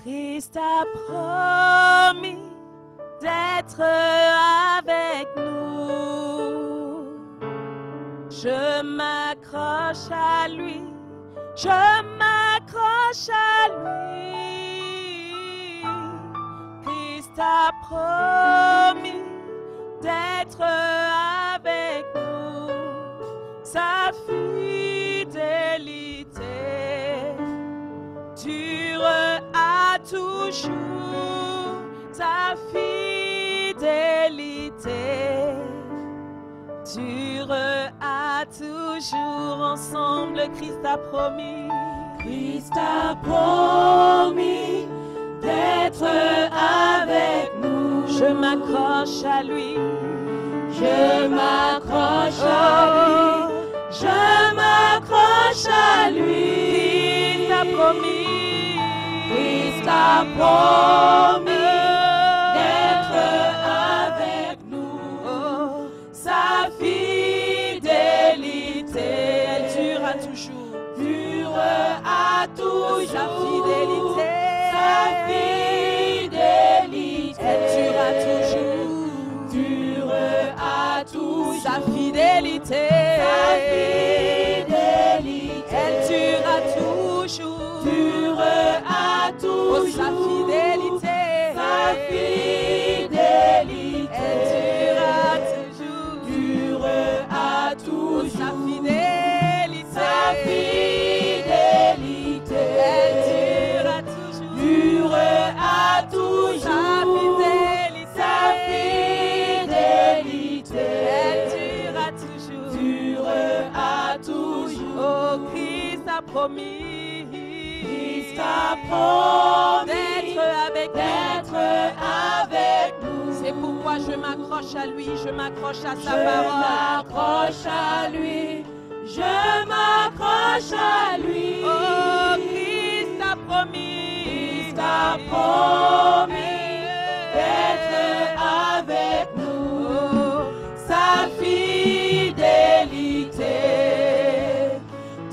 Christ a promis d'être avec nous. Je m'accroche à lui, je m'accroche à lui. Christ a promis d'être avec nous. Sa fidélité dure à toujours. Sa fidélité dure à toujours. Ensemble, Christ a promis. Christ a promis d'être avec nous. Je m'accroche à lui. Je m'accroche à lui. Je m'accroche à lui. Christ a promis. Christ a promis d'être avec nous. Sa fidélité, elle dure à toujours. Dure à toujours. Sa fidélité, sa fidélité, elle dure à toujours. Dure à toujours. Sa fidélité, elle dure à toujours. Dure à toujours. Oh, sa fidélité, elle dure à toujours. Dure à toujours. Oh, sa fidélité, elle dure à toujours. Dure à toujours. Sa fidélité, elle dure à toujours. Dure à toujours. Oh, Christ a promis. Christ a promis d'être avec nous. C'est pourquoi je m'accroche à lui, je m'accroche à sa parole. Je m'accroche à lui, je m'accroche à lui. Oh, Christ a promis. Christ a promis d'être avec nous. Oh, sa fidélité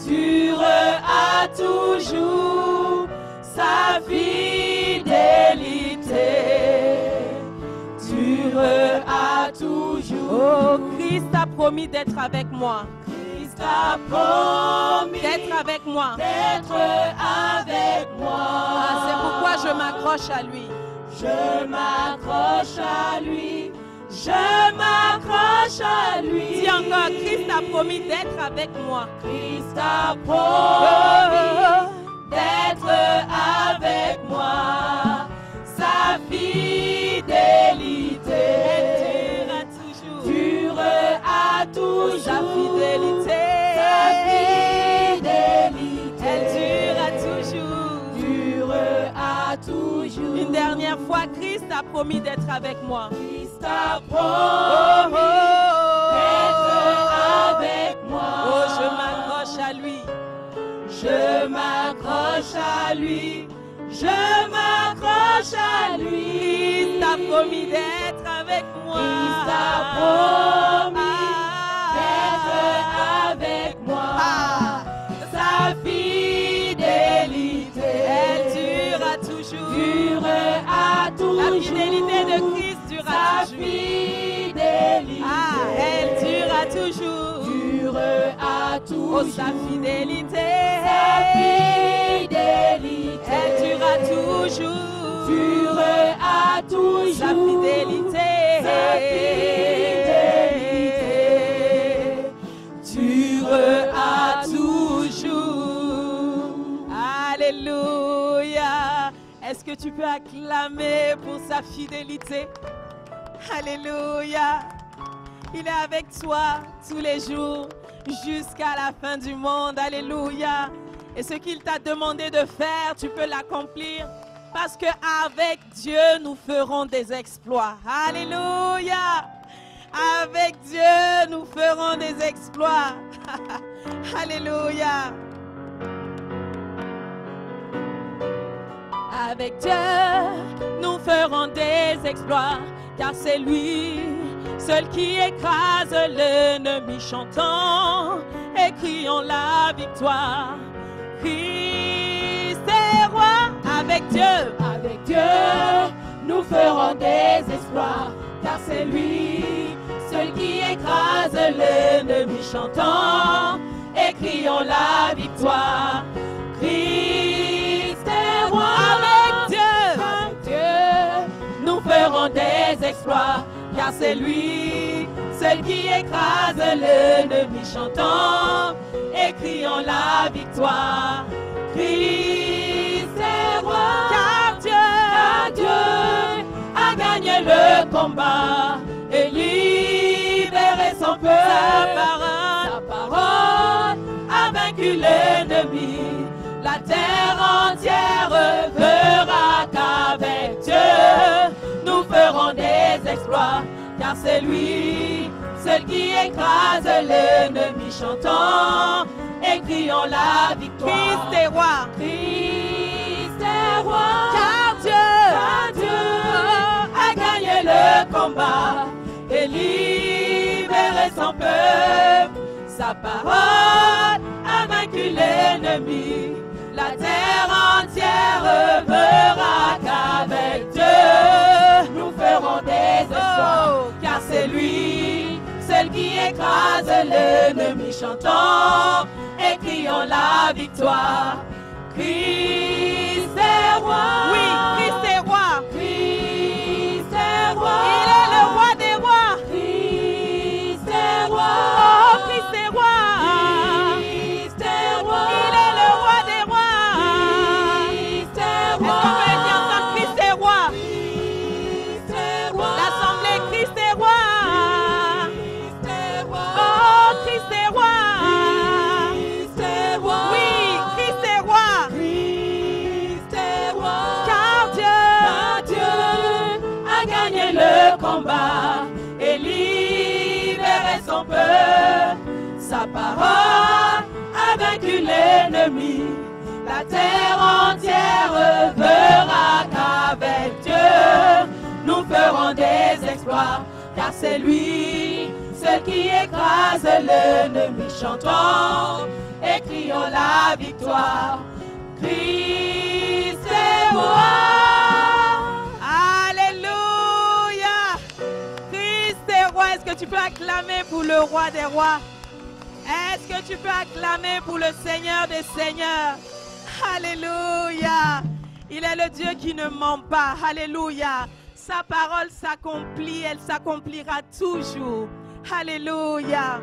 dure à toujours. Sa fidélité dure à toujours. oh, Christ a promis d'être avec moi. Christ a promis d'être avec moi. D'être avec moi. Ah, c'est pourquoi je m'accroche à lui. Je m'accroche à lui. Je m'accroche à lui. Dis encore, Christ a promis d'être avec moi. Christ a promis d'être avec moi. Sa fidélité dure à toujours. Sa fidélité, elle dure à toujours. Dure à toujours. Une dernière fois, Christ a promis d'être avec moi. Christ a promis d'être avec moi. Oh, je m'accroche à lui. Je m'accroche à lui. Je m'accroche à lui. Christ a promis d'être avec moi. Christ a promis d'être avec moi. Sa fidélité, elle dure à toujours. Dure à toujours. La fidélité de Christ dure à toujours. Fidélité, elle dure à toujours. Dure à toujours. Oh, sa fidélité, elle dure à toujours. Dure à toujours. Sa fidélité, dure à toujours. Alléluia. Est-ce que tu peux acclamer pour sa fidélité? Alléluia. Il est avec toi tous les jours jusqu'à la fin du monde. Alléluia. Et ce qu'il t'a demandé de faire, tu peux l'accomplir. Parce qu'avec Dieu, nous ferons des exploits. Alléluia. Avec Dieu, nous ferons des exploits. Alléluia. Avec Dieu, nous ferons des exploits. Car c'est lui, seul qui écrase l'ennemi, chantant et criant la victoire. Christ est roi. Avec Avec Dieu, nous ferons des exploits, car c'est lui, seul qui écrase l'ennemi, chantant et crions la victoire. Christ est roi. avec Dieu, Nous ferons des exploits, car c'est lui, seul qui écrase l'ennemi, chantant et crions la victoire. Christ est roi, car Dieu a gagné le combat et libéré son peuple. Sa parole a vaincu l'ennemi. La terre entière verra qu'avec Dieu, nous ferons des exploits, car c'est lui, seul qui écrase l'ennemi, chantant et crions la victoire. Christ est roi, Christ est roi, car Dieu a gagné le combat et libéré son peuple. Sa parole a vaincu l'ennemi. La terre entière verra qu'avec Dieu, nous ferons des exploits, car c'est lui, seul qui écrase l'ennemi, chantant et crions la victoire. Christ est roi. Oui, Christ est roi. Christ est roi. Il est le roi des rois. Christ est roi. Oh, Christ est roi. Christ est roi. Il est le roi des rois. Christ est Est-ce roi. qu'on peut dire ensemble Christ est roi? Christ est roi. L'assemblée Christ est roi. Christ est roi. Oh, Christ est roi. Christ est roi. Oui, Christ est roi. Christ est roi. Car Dieu a gagné le combat et libéré son peuple. Sa parole a vaincu l'ennemi. La terre entière verra qu'avec Dieu, nous ferons des exploits, car c'est lui, seul qui écrase l'ennemi, chantant et crions la victoire. Christ est roi. Alléluia. Christ est roi. Est-ce que tu peux acclamer pour le roi des rois? Est-ce que tu peux acclamer pour le Seigneur des seigneurs? Alléluia. Il est le Dieu qui ne ment pas. Alléluia. Sa parole s'accomplit. Elle s'accomplira toujours. Alléluia.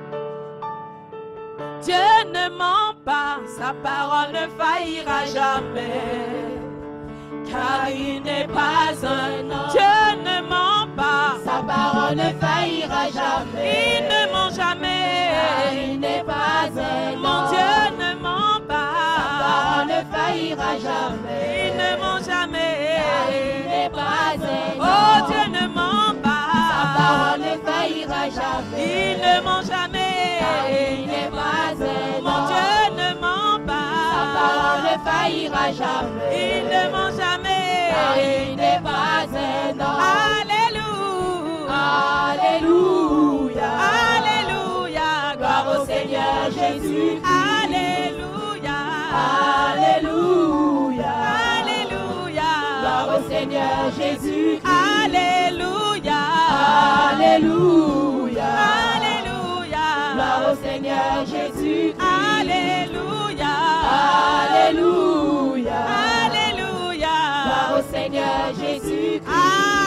Dieu ne ment pas. Sa parole ne faillira jamais. Car il n'est pas un homme. Dieu ne ment pas. Sa parole ne faillira jamais. Il ne ment jamais. Car il n'est pas un homme. Mon Dieu ne ment pas. Sa parole ne faillira jamais. Il ne ment jamais. Car il n'est pas un homme. Oh, Dieu ne ment pas. Sa parole ne faillira jamais. Il ne ment jamais. Car il n'est pas un homme. Mon Dieu ne ment pas. Sa parole ne faillira jamais. Il ne ment jamais. Car il n'est pas un homme. Alléluia. Alléluia. Alléluia. Gloire au Seigneur Jésus. Alléluia. Alléluia. Alléluia. Gloire au Seigneur Jésus. Alléluia. Alléluia. Alléluia. Gloire au Seigneur Jésus. Alléluia. Alléluia. Alléluia. Gloire au Seigneur Jésus.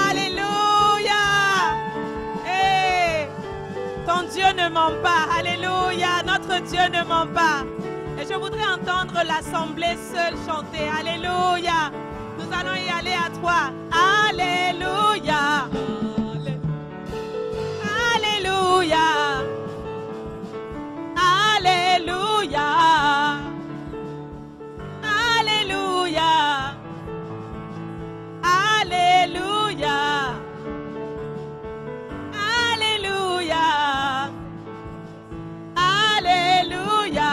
Alléluia. Hey, ton Dieu ne ment pas. Alléluia. Notre Dieu ne ment pas. Et je voudrais entendre l'assemblée seule chanter. Alléluia. Nous allons y aller à trois. Alléluia. Alléluia. Alléluia. Alléluia. Alléluia. Alléluia. Alléluia.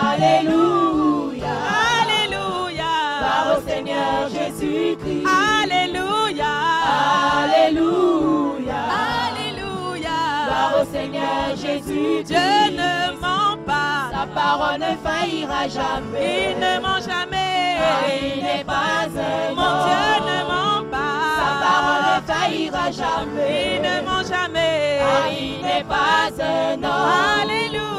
Alléluia. Alléluia. Gloire au Seigneur Jésus-Christ. Alléluia. Alléluia. Alléluia. Gloire au Seigneur Jésus. Dieu ne ment pas. Sa parole ne faillira jamais. Il ne ment jamais. il n'est pas un Mon Dieu ne ment Sa parole pas. ne faillira jamais. Il ne ment jamais. Il n'est pas un homme. Alléluia.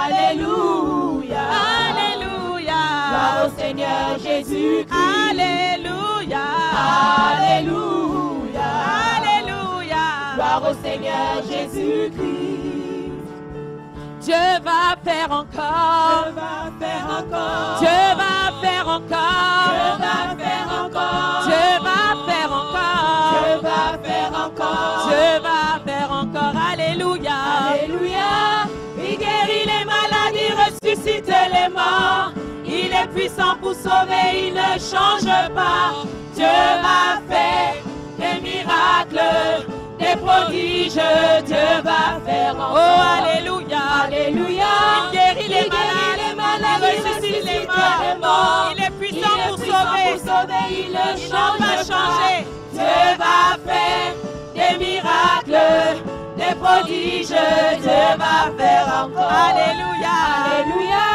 Alléluia. Alléluia. Gloire au Seigneur Jésus-Christ. Alléluia. Alléluia. Alléluia. Gloire au Seigneur Jésus-Christ. Dieu va faire encore. Dieu va faire encore. Dieu va faire encore. Dieu va faire encore. Dieu va faire encore. Dieu va faire encore. Dieu va faire encore. Alléluia. Alléluia. Il guérit les malades, il ressuscite les morts. Il est puissant pour sauver, il ne change pas. Dieu va faire des miracles, des prodiges. Dieu va faire encore. Oh, alléluia. Alléluia. Il guérit les malades, il ressuscite les morts. Il est puissant pour sauver. Il ne Il n'a change pas changé. Dieu va faire des miracles, des prodiges. Dieu va faire encore. Alléluia. Alléluia.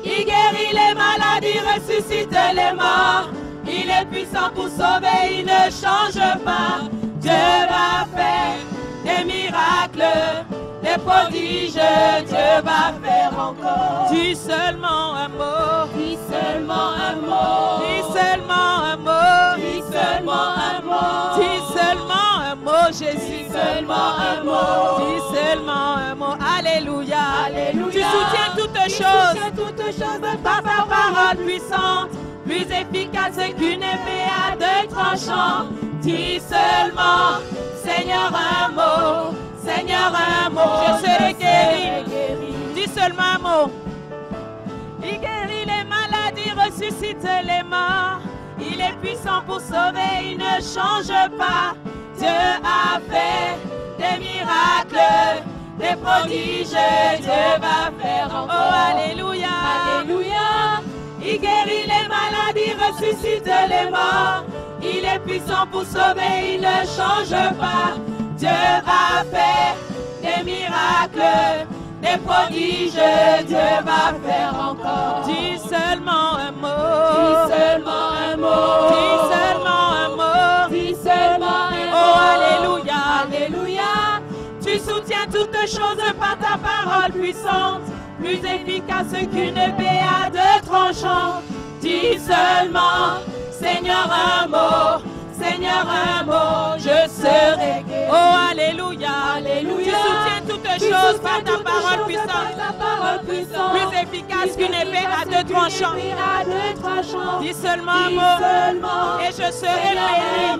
Il guérit les malades, il ressuscite les morts. Il est puissant pour sauver, il ne change pas. Dieu va faire des miracles, des prodiges. Dieu va faire encore. Dis seulement un mot. Dis seulement un mot. Dis seulement un mot. Dis seulement un mot. Dis seulement un mot, Jésus. Dis seulement un mot. Dis seulement un mot. Alléluia. Alléluia. Tu soutiens toutes Tu choses soutiens toutes choses par ta parole puissante, plus efficace qu'une épée à deux tranchants. Dis seulement, Seigneur, un mot. Seigneur, un mot. Je serai guéri. Dis seulement un mot. Il guérit les malades, il ressuscite les morts. Il est puissant pour sauver, il ne change pas. Dieu a fait des miracles, des prodiges. Dieu va faire encore. Oh, alléluia. Alléluia. Il guérit les malades, il ressuscite les morts. Il est puissant pour sauver, il ne change pas. Dieu a fait des miracles, des prodiges. Dieu va faire encore. Dis seulement un mot. Dis seulement un mot. Dis seulement un mot. Dis seulement un mot. Oh, alléluia. Alléluia. Tu soutiens toutes choses par ta parole puissante, plus efficace qu'une épée à deux tranchants. Dis seulement, Seigneur, un mot. Seigneur, un mot, je serai guéri. Oh, alléluia. Alléluia. Tu soutiens toutes choses par ta parole puissante, plus efficace qu'une épée à deux tranchants. Dis seulement un mot et je serai béni.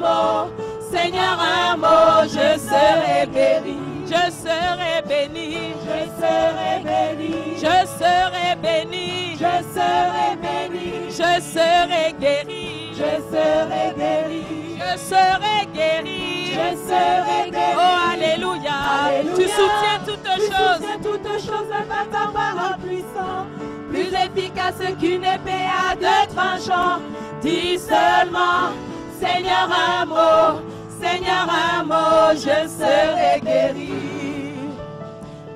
Seigneur, un mot, je serai béni. Je serai béni. Je serai béni. Je serai béni. Je serai béni. Je serai guéri. Je serai guéri. Je serai guéri. Je serai guéri. Oh, alléluia. Alléluia. Tu soutiens toutes choses. Tu soutiens toutes choses par ta parole puissante, plus efficace qu'une épée à deux tranchants. Dis seulement, Seigneur, un mot. Seigneur, un mot, je serai guéri.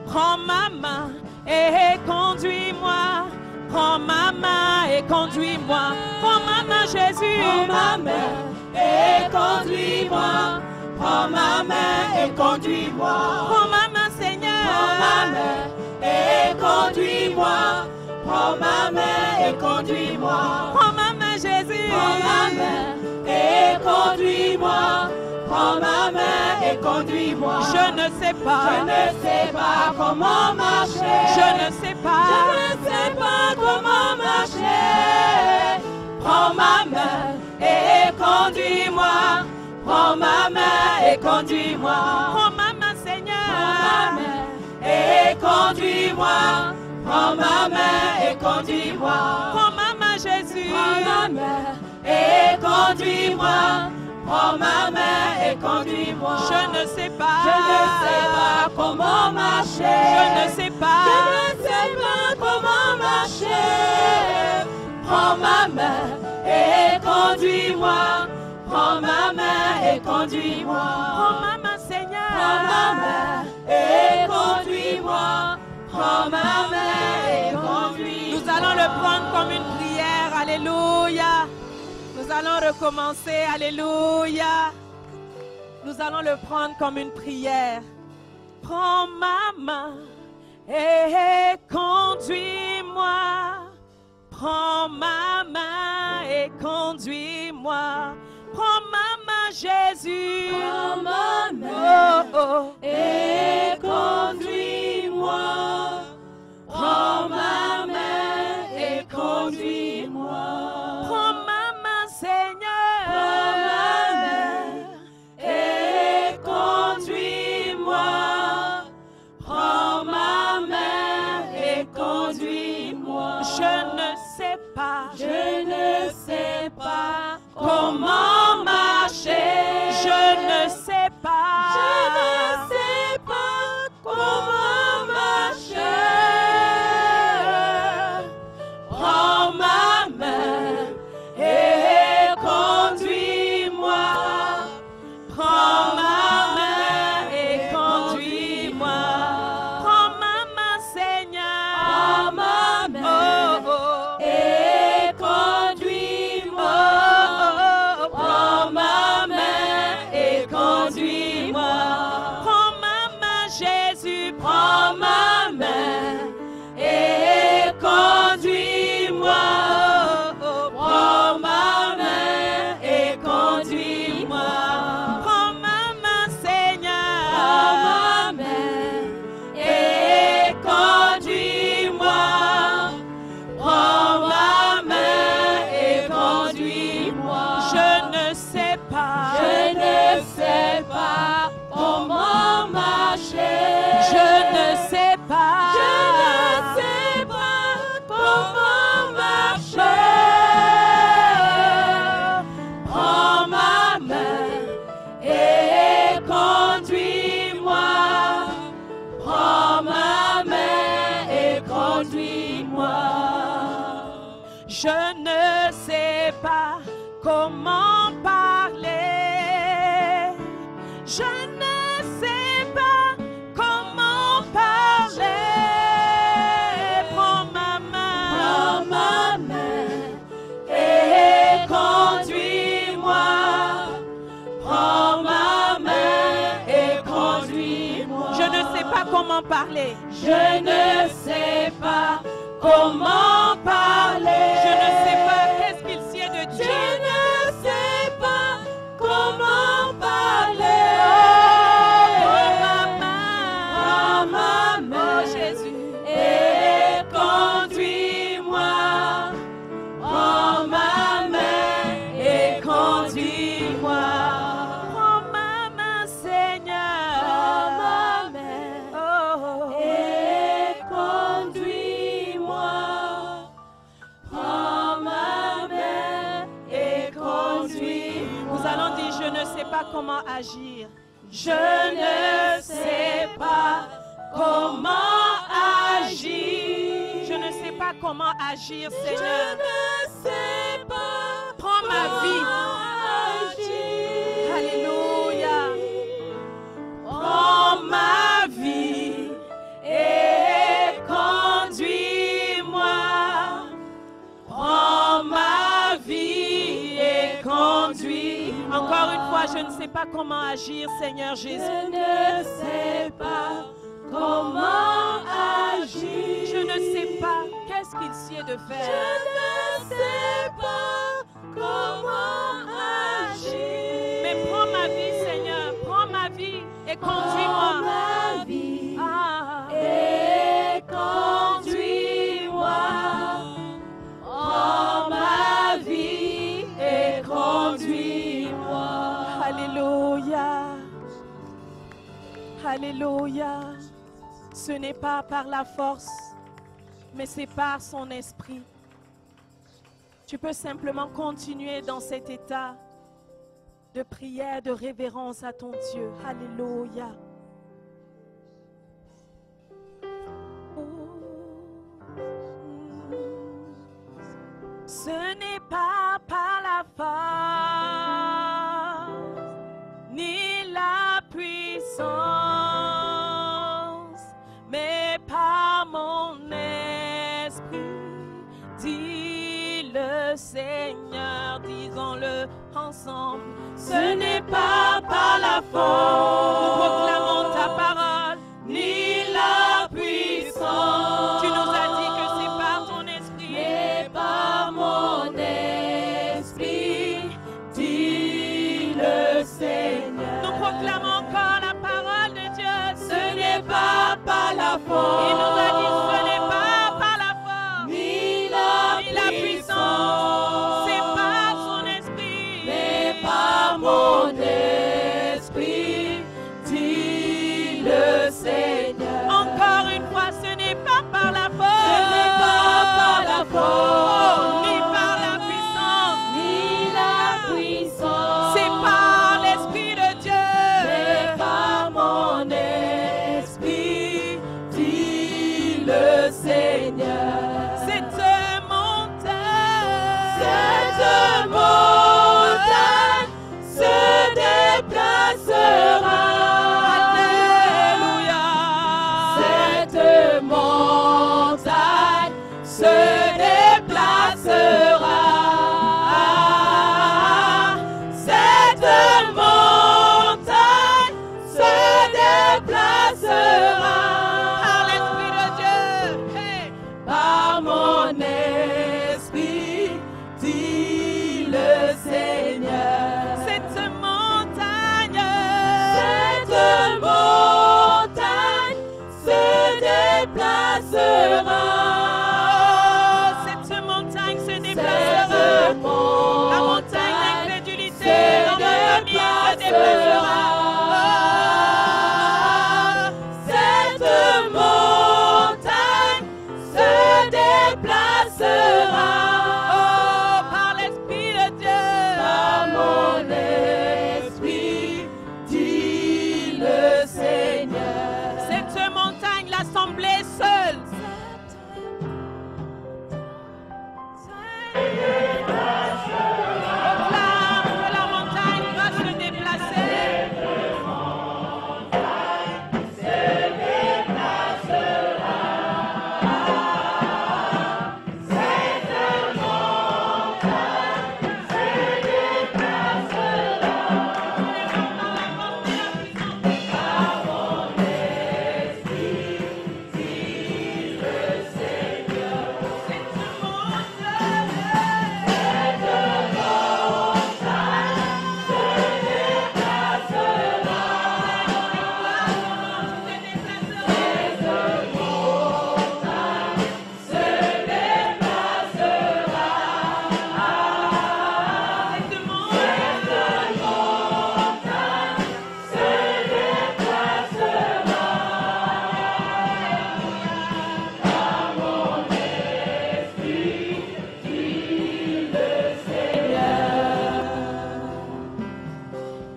Prends ma main et conduis-moi. Prends ma main et conduis-moi. Prends ma main, Jésus. Prends ma main et conduis-moi. Prends ma main et conduis-moi. Prends ma main, Seigneur. Prends ma main et conduis-moi. Prends ma main et conduis-moi. Prends ma main, Jésus. Prends ma main et conduis-moi. Prends ma main et conduis-moi. Je ne sais pas. Je ne sais pas comment marcher. Je ne sais pas. Je ne sais pas comment marcher. Prends ma main et conduis-moi. Prends ma main et conduis-moi. Prends ma main, Seigneur. Prends ma main et conduis-moi. Prends ma main et conduis-moi. Prends ma main, Jésus. Prends ma main et conduis-moi. Prends ma main et conduis-moi. Je ne sais pas. Je ne sais pas comment marcher. Je ne sais pas. Je ne sais pas comment marcher. Prends ma main et conduis-moi. Prends ma main et conduis-moi. Prends ma main, Seigneur. Prends ma main et conduis-moi. Prends ma main et conduis-moi. Nous allons le prendre comme une prière. Alléluia. Nous allons recommencer. Alléluia. Nous allons le prendre comme une prière. Prends ma main et conduis-moi. Prends ma main et conduis-moi. Prends ma main, Jésus. Prends ma main et conduis-moi. Prends ma main et conduis-moi. Prends ma main, Seigneur. Prends ma main et conduis-moi. Prends ma main et conduis-moi. Je ne sais pas comment marcher. Je ne sais pas. Je ne sais pas comment marcher. Prends ma main et conduis-moi. Prends ma main et conduis-moi. Prends ma main, Seigneur. Prends ma main et conduis-moi. Prends ma main et conduis-moi. Prends ma main, Jésus. Prends ma main et conduis-moi. Prends ma main et conduis-moi. Prends ma main, Seigneur. Prends ma main et conduis-moi. Prends ma main et conduis-moi. Je ne sais pas. Je ne sais pas comment marcher. Je ne sais pas. Je ne sais pas comment marcher. Prends ma main et conduis-moi. Prends ma main et conduis-moi. Je ne sais pas comment parler. Je ne sais pas comment parler. Prends ma main. Prends ma main et conduis-moi. Prends ma main et conduis-moi. Je ne sais pas comment parler. Je ne sais pas comment parler. Je ne sais pas qu'est-ce qu'il sied de Je Dieu. ne sais pas comment parler. Prends ma Prends main. ma main Oh Jésus. et conduis-moi. Prends ma main et conduis-moi. Prends ma main, Seigneur. Prends ma main Oh. et conduis-moi. Prends ma main et conduis-moi. Nous allons dire, je ne sais pas comment agir. Je ne sais pas comment agir. Je ne sais pas comment agir, Je Seigneur. ne sais pas Prends ma vie. agir. Alléluia. Prends ma vie et conduis-moi. Prends ma vie et conduis-moi. Encore une fois, je ne sais pas comment agir, Seigneur Jésus. Je ne sais pas comment agir. Je ne sais pas qu'est-ce qu'il sied de Je faire. ne sais pas comment agir. Mais prends ma vie, Seigneur. Prends ma vie et Prends conduis-moi. ma vie Ah. et conduis-moi. Prends ma vie et conduis-moi. Alléluia. Alléluia. Ce n'est pas par la force, mais c'est par son esprit. Tu peux simplement continuer dans cet état de prière, de révérence à ton Dieu. Alléluia. Ce n'est pas par la force, ni la puissance, mais par mon esprit, dit le le Seigneur, disons-le ensemble. Ce n'est pas par la Nous force, proclamons ta parole. ni la puissance. Tu nous as dit que c'est par ton esprit. Mais par mon esprit, dit le Seigneur. Nous proclamons encore la parole de Dieu. Ce n'est pas par la force, Il nous a dit ce n'est pas par la force, ni la ni la puissance. C'est par son esprit. mais par mon esprit, dit le Seigneur. Encore une fois, ce n'est pas par la force. Ce n'est pas par la force, Ni par la puissance. ni la puissance. C'est par l'Esprit de Dieu. Mais par mon esprit, dit le Seigneur. Cette montagne se déplacera. Alléluia. Cette montagne se déplacera. Cette montagne se déplacera. Par l'Esprit de Dieu. Hey. Par mon esprit, dit le Seigneur. Cette montagne. Cette montagne se déplacera. Cette montagne se Cette déplacera. La montagne montagne d'incrédulité se dans ma famille se déplacera. Cette montagne se déplacera. Oh, par l'Esprit de Dieu. Par mon esprit, dit le Seigneur. Cette montagne, l'assemblée seule. Proclame que la montagne va se déplacer.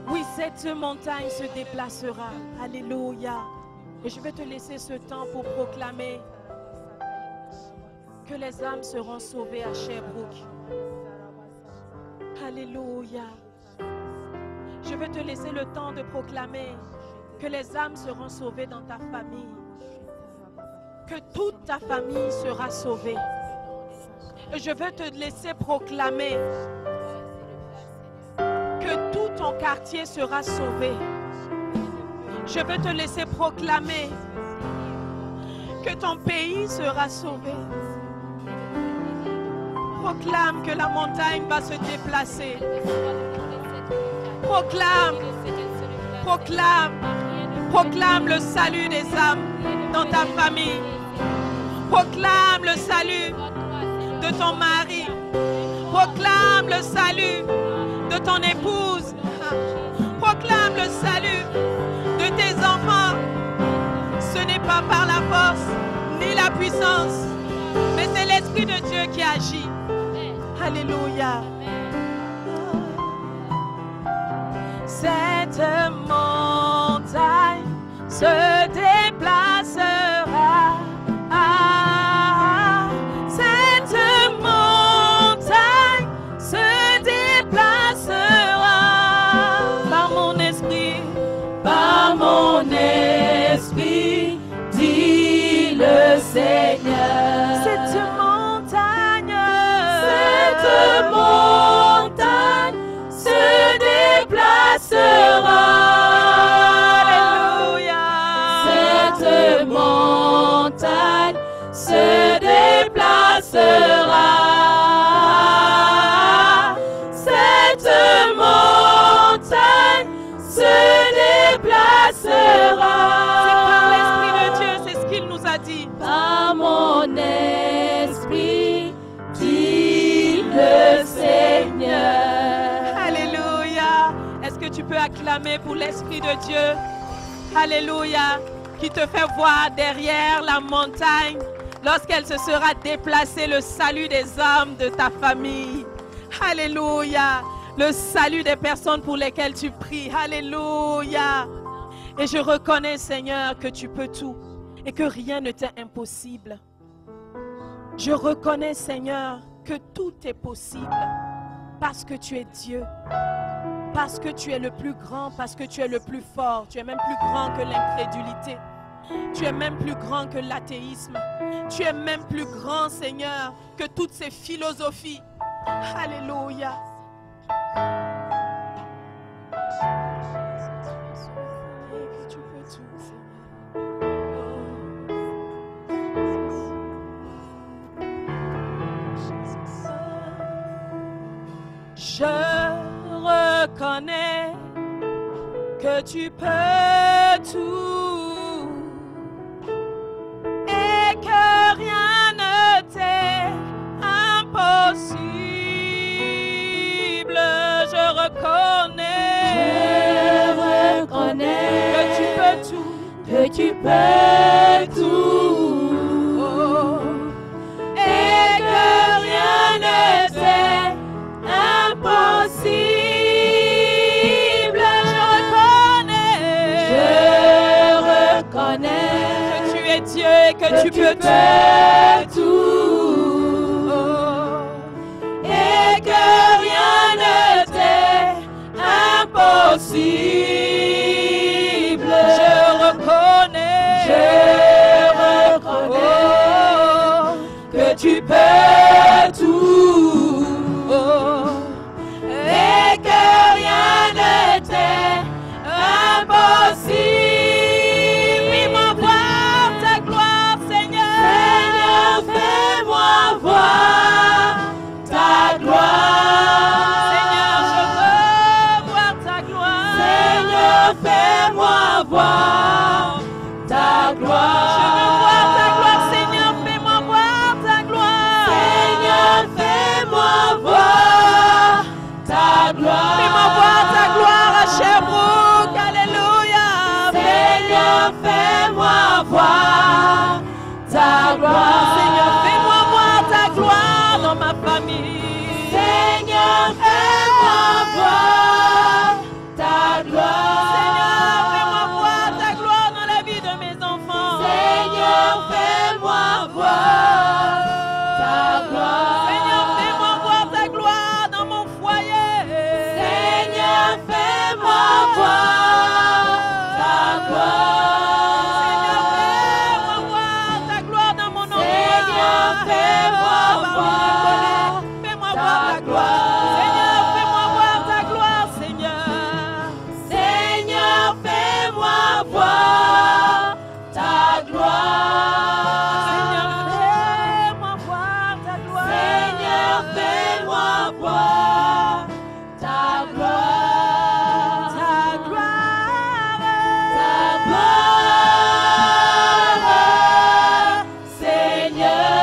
Oui, cette montagne se déplacera. Alléluia. Et je vais te laisser ce temps pour proclamer que les âmes seront sauvées à Sherbrooke. Alléluia. Je vais te laisser le temps de proclamer que les âmes seront sauvées dans ta famille. Que toute ta famille sera sauvée. Et je vais te laisser proclamer que tout ton quartier sera sauvé. Je vais te laisser proclamer que ton pays sera sauvé. Proclame que la montagne va se déplacer. Proclame, proclame, proclame le salut des âmes dans ta famille. Proclame le salut de ton mari. Proclame le salut de ton épouse. Proclame le salut de tes enfants. Ce n'est pas par la force ni la puissance, mais c'est l'Esprit de Dieu qui agit. Alléluia. Cette montagne se déplacera. Cette montagne se déplacera par mon esprit. Par mon esprit, dit le Seigneur. Cette montagne, Cette acclamer pour l'Esprit de Dieu. Alléluia. Qui te fait voir derrière la montagne, lorsqu'elle se sera déplacée, le salut des âmes de ta famille. Alléluia. Le salut des personnes pour lesquelles tu pries. Alléluia. Et je reconnais, Seigneur, que tu peux tout et que rien ne t'est impossible. Je reconnais, Seigneur, que tout est possible parce que tu es Dieu, parce que tu es le plus grand, parce que tu es le plus fort. Tu es même plus grand que l'incrédulité. Tu es même plus grand que l'athéisme. Tu es même plus grand, Seigneur, que toutes ces philosophies. Alléluia. Que tu peux tout, Seigneur. Je reconnais que tu peux tout et que rien ne t'est impossible. Je reconnais que tu peux tout, que tu peux tout, oh, et que rien ne t'est impossible. Je reconnais que tu es Dieu et que tu peux tout, oh, et que rien ne t'est impossible. Je reconnais oh, que tu peux tout, oh, et que rien ne t'est impossible. fais-moi voir ta gloire, Seigneur. Seigneur, fais-moi voir ta gloire. Seigneur, je veux voir ta gloire. Seigneur, fais-moi voir ta gloire. Je veux voir ta gloire, Seigneur, fais-moi voir ta gloire. Seigneur, fais-moi voir ta gloire. Fais-moi voir ta gloire à Sherbrooke, alléluia. Seigneur, fais-moi voir ta gloire. Seigneur, fais-moi voir ta gloire dans ma famille. Seigneur, fais-moi voir ta gloire. Seigneur, fais-moi voir ta gloire dans la vie de mes enfants. Seigneur, fais-moi voir ta gloire. Seigneur, fais-moi voir ta gloire dans mon foyer. Seigneur, fais-moi voir ta gloire. Seigneur, fais-moi voir ta gloire dans mon emploi. Seigneur, fais-moi voir Fais-moi voir ta gloire. Seigneur, fais-moi voir ta gloire, Seigneur. Seigneur, fais-moi voir ta gloire. Seigneur, fais-moi voir ta gloire. Seigneur, fais-moi voir ta gloire. Ta gloire. Ta gloire, Seigneur.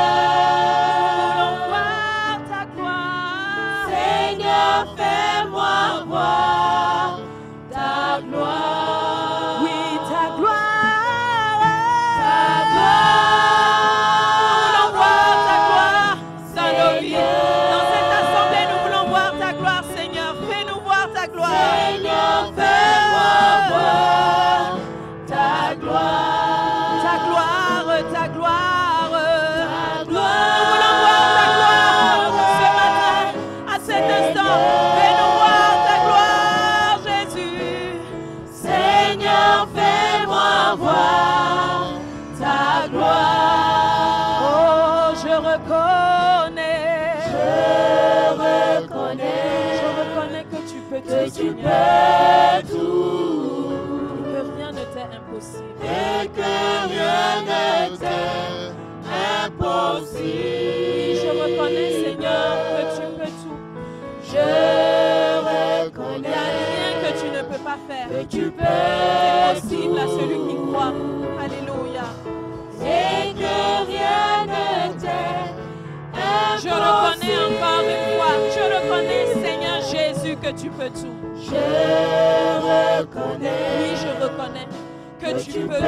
Voulons voir ta gloire. Seigneur, fais-moi voir ta gloire. Oui, ta gloire. Ta Nous voulons voir ta gloire dans nos vies. Seigneur. Dans cette assemblée, nous voulons voir ta gloire, Seigneur. Fais-nous voir ta gloire. Seigneur, fais-moi voir ta gloire. Ta gloire, ta gloire. Ta Nous voulons voir ta gloire gloire. ce matin, à cet instant. Fais-nous voir ta gloire, Jésus. Seigneur, fais-moi voir ta gloire. Oh, je reconnais. Je reconnais Je reconnais que tu peux que tout, tu Seigneur. peux tout, Que rien ne t'est impossible. et que rien ne t'est impossible. Je reconnais, Seigneur, que tu peux tout. Je Il n'y a reconnais rien que tu ne peux pas faire. que tu C'est peux possible à celui qui tout, croit. Alléluia. et que rien ne t'est Je reconnais encore une fois, je reconnais, Seigneur Jésus, que que tu peux tout. Je reconnais. Oui, je reconnais que tu peux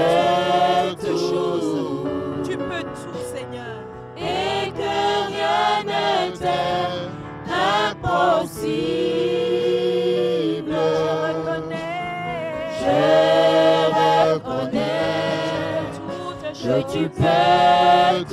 toutes choses. Tu peux tout, Seigneur. Et que rien ne t'est impossible. Je reconnais que tu peux